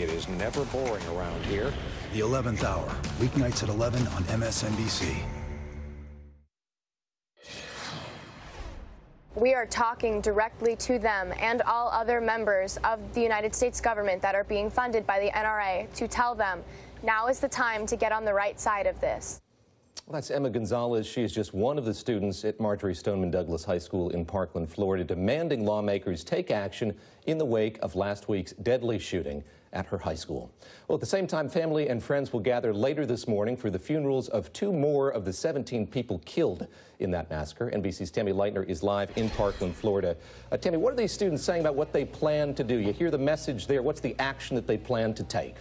It is never boring around here. The 11th Hour, weeknights at 11 on MSNBC. We are talking directly to them and all other members of the United States government that are being funded by the NRA to tell them now is the time to get on the right side of this. Well, that's Emma Gonzalez. She is just one of the students at Marjorie Stoneman Douglas High School in Parkland, Florida, demanding lawmakers take action in the wake of last week's deadly shooting at her high school. Well, at the same time, family and friends will gather later this morning for the funerals of 2 more of the 17 people killed in that massacre. NBC's Tammy Leitner is live in Parkland, Florida. Tammy, what are these students saying about what they plan to do? You hear the message there. What's the action that they plan to take?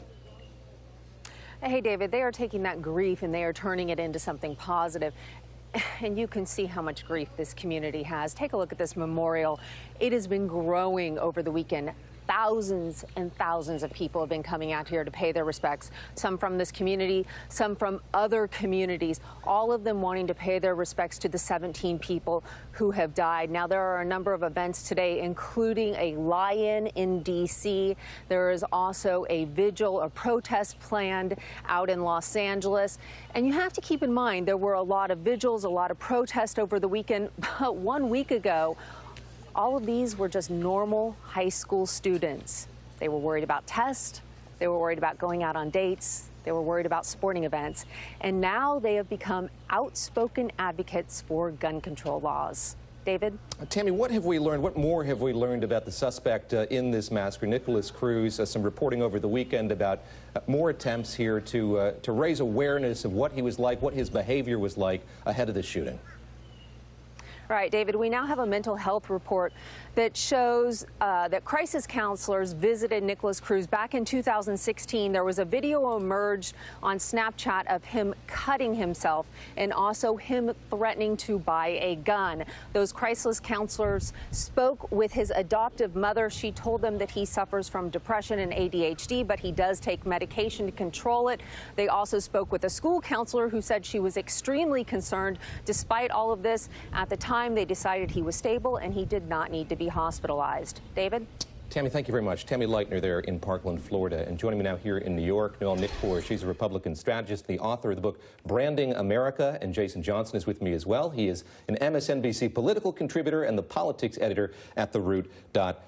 Hey, David, they are taking that grief and they are turning it into something positive. And you can see how much grief this community has. Take a look at this memorial. It has been growing over the weekend. Thousands and thousands of people have been coming out here to pay their respects, some from this community, some from other communities, all of them wanting to pay their respects to the 17 people who have died. Now, there are a number of events today, including a lie-in in D.C. There is also a vigil, a protest planned out in Los Angeles. And you have to keep in mind there were a lot of vigils, a lot of protests over the weekend. But 1 week ago, all of these were just normal high school students. They were worried about tests. They were worried about going out on dates. They were worried about sporting events. And now they have become outspoken advocates for gun control laws. David? Tammy, what have we learned? What more have we learned about the suspect in this massacre, Nicholas Cruz? Some reporting over the weekend about more attempts here to raise awareness of what he was like, what his behavior was like ahead of the shooting. Right, David, we now have a mental health report that shows that crisis counselors visited Nicholas Cruz back in 2016. There was a video emerged on Snapchat of him cutting himself and also him threatening to buy a gun. Those crisis counselors spoke with his adoptive mother. She told them that he suffers from depression and ADHD, but he does take medication to control it. They also spoke with a school counselor who said she was extremely concerned. Despite all of this, at the time, they decided he was stable and he did not need to be hospitalized. David? Tammy, thank you very much. Tammy Leitner there in Parkland, Florida. And joining me now here in New York, Noelle Nikpour. She's a Republican strategist, the author of the book Branding America. And Jason Johnson is with me as well. He is an MSNBC political contributor and the politics editor at TheRoot.com.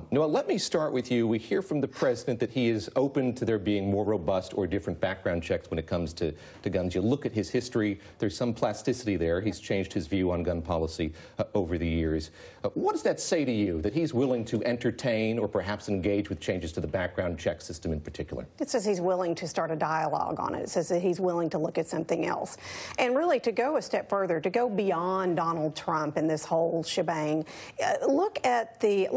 Noelle, let me start with you. We hear from the president that he is open to there being more robust or different background checks when it comes to guns. You look at his history, there's some plasticity there. He's changed his view on gun policy over the years. What does that say to you, that he's willing to entertain or perhaps engage with changes to the background check system in particular? It says he's willing to start a dialogue on it. It says that he's willing to look at something else. And really, to go a step further, to go beyond Donald Trump and this whole shebang, look at the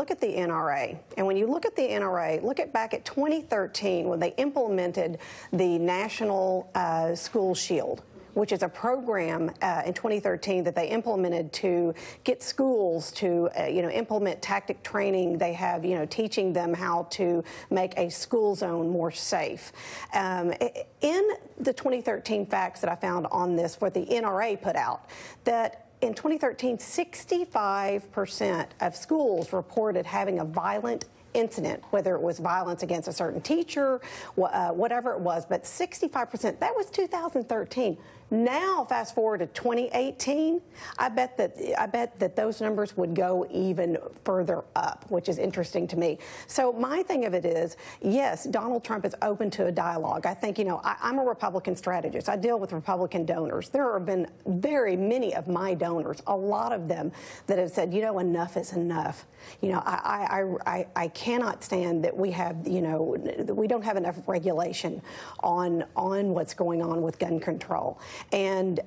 NRA. And when you look at the NRA, look at back at 2013 when they implemented the National School Shield, which is a program in 2013 that they implemented to get schools to, implement tactic training. They have, teaching them how to make a school zone more safe. In the 2013 facts that I found on this, what the NRA put out, that in 2013, 65% of schools reported having a violent incident, whether it was violence against a certain teacher, whatever it was, but 65%, that was 2013. Now, fast forward to 2018, I bet that those numbers would go even further up, which is interesting to me. So my thing of it is, yes, Donald Trump is open to a dialogue. I think, I'm a Republican strategist. I deal with Republican donors. There have been very many of my donors, a lot of them, that have said, enough is enough. I cannot stand that we have, that we don't have enough regulation on what's going on with gun control. And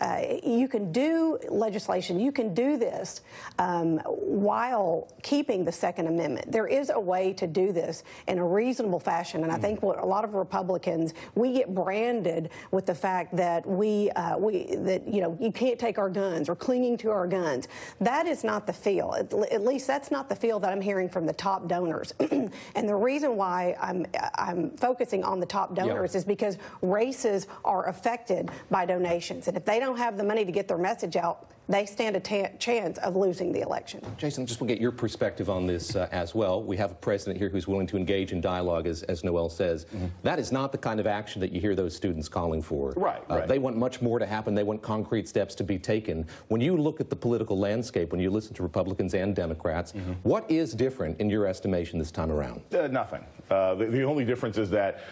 you can do legislation, you can do this while keeping the Second Amendment. There is a way to do this in a reasonable fashion, and I think what a lot of Republicans, we get branded with the fact that you can't take our guns or clinging to our guns. That is not the feel. At least that's not the feel that I'm hearing from the top donors. And the reason why I'm focusing on the top donors is because races are affected by donations. donations. And if they don't have the money to get their message out, they stand a chance of losing the election. Jason, just want to get your perspective on this as well. We have a president here who's willing to engage in dialogue, as Noelle says. That is not the kind of action that you hear those students calling for. Right. They want much more to happen. They want concrete steps to be taken. When you look at the political landscape, when you listen to Republicans and Democrats, what is different in your estimation this time around? Nothing. The only difference is that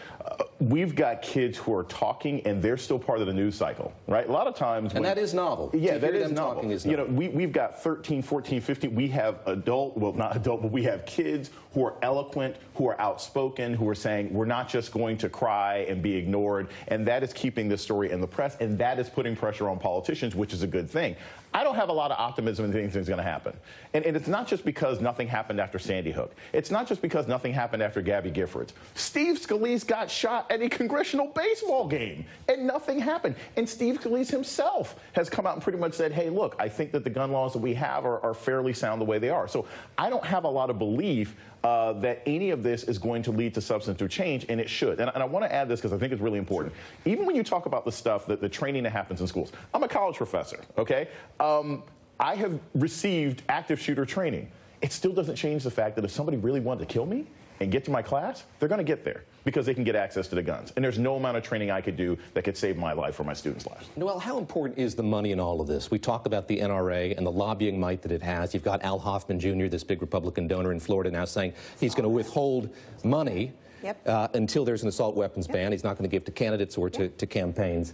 we've got kids who are talking and they're still part of the news cycle, right? A lot of times. And that is novel. Yeah, that is novel. You know, we've got 13, 14, 15. We have not adult, but we have kids who are eloquent, who are outspoken, who are saying we're not just going to cry and be ignored. And that is keeping this story in the press. And that is putting pressure on politicians, which is a good thing. I don't have a lot of optimism in anything's going to happen. And it's not just because nothing happened after Sandy Hook. It's not just because nothing happened after Gabby Giffords. Steve Scalise got shot at a congressional baseball game, and nothing happened. And Steve Scalise himself has come out and pretty much said, hey, look, I think that the gun laws that we have are fairly sound the way they are. So I don't have a lot of belief that any of this is going to lead to substantive change, and it should. And I want to add this because I think it's really important. Even when you talk about the stuff, the training that happens in schools, I'm a college professor, okay? I have received active shooter training. It still doesn't change the fact that if somebody really wanted to kill me and get to my class, they're going to get there because they can get access to the guns. And there's no amount of training I could do that could save my life or my students' lives. Noelle, how important is the money in all of this? We talk about the NRA and the lobbying might that it has. You've got Al Hoffman Jr., this big Republican donor in Florida, now saying he's going to withhold money until there's an assault weapons ban. He's not going to give to candidates or to campaigns.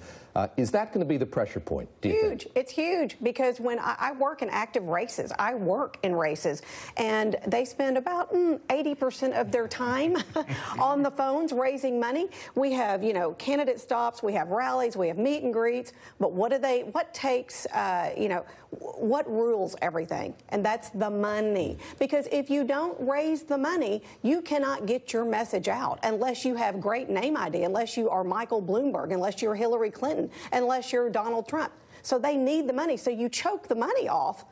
Is that going to be the pressure point, do you think? It's huge, because when I work in active races, I work in races, and they spend about 80% of their time on the phones raising money. We have, you know, candidate stops, we have rallies, we have meet and greets, but what takes, you know, what rules everything? And that's the money. Because if you don't raise the money, you cannot get your message out unless you have great name ID, unless you are Michael Bloomberg, unless you're Hillary Clinton, unless you're Donald Trump. So they need the money. So you choke the money off.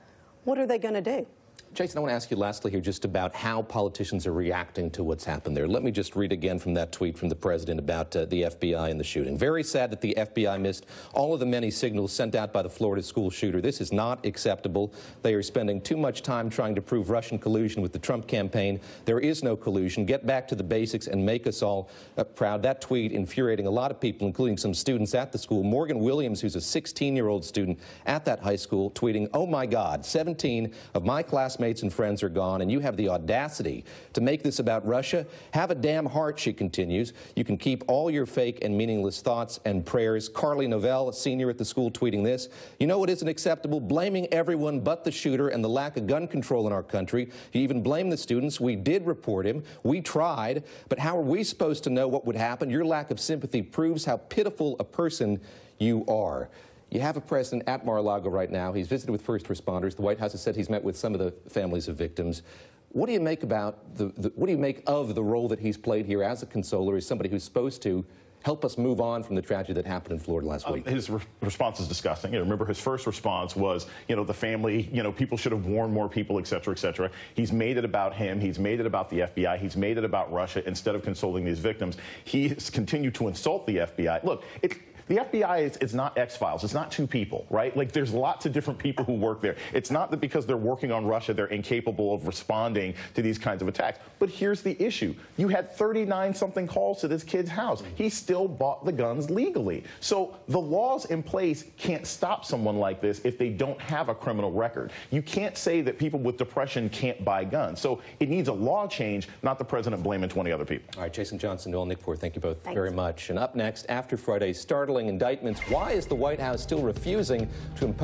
What are they going to do? Jason, I want to ask you lastly here just about how politicians are reacting to what's happened there. Let me just read again from that tweet from the president about the FBI and the shooting. Very sad that the FBI missed all of the many signals sent out by the Florida school shooter. This is not acceptable. They are spending too much time trying to prove Russian collusion with the Trump campaign. There is no collusion. Get back to the basics and make us all proud. That tweet infuriating a lot of people, including some students at the school. Morgan Williams, who's a 16-year-old student at that high school, tweeting, "Oh my God, 17 of my classmates and friends are gone, and you have the audacity to make this about Russia? Have a damn heart," she continues. "You can keep all your fake and meaningless thoughts and prayers." Carly Novell, a senior at the school, tweeting this. "You know what isn't acceptable? Blaming everyone but the shooter and the lack of gun control in our country. You even blame the students. We did report him. We tried. But how are we supposed to know what would happen? Your lack of sympathy proves how pitiful a person you are." You have a president at Mar-a-Lago right now. He's visited with first responders. The White House has said he's met with some of the families of victims. What do you make about what do you make of the role that he's played here as a consoler, as somebody who's supposed to help us move on from the tragedy that happened in Florida last week? His response is disgusting. You know, remember, his first response was, you know, the family, you know, people should have warned more people, et cetera, et cetera. He's made it about him. He's made it about the FBI. He's made it about Russia instead of consoling these victims. He's continued to insult the FBI. Look, the FBI is not X-Files. It's not two people, right? Like, there's lots of different people who work there. It's not that because they're working on Russia, they're incapable of responding to these kinds of attacks. But here's the issue. You had 39-something calls to this kid's house. He still bought the guns legally. So the laws in place can't stop someone like this if they don't have a criminal record. You can't say that people with depression can't buy guns. So it needs a law change, not the president blaming 20 other people. All right, Jason Johnson, Noelle Nikpour, thank you both very much. And up next, after Friday's startling indictments, why is the White House still refusing to impose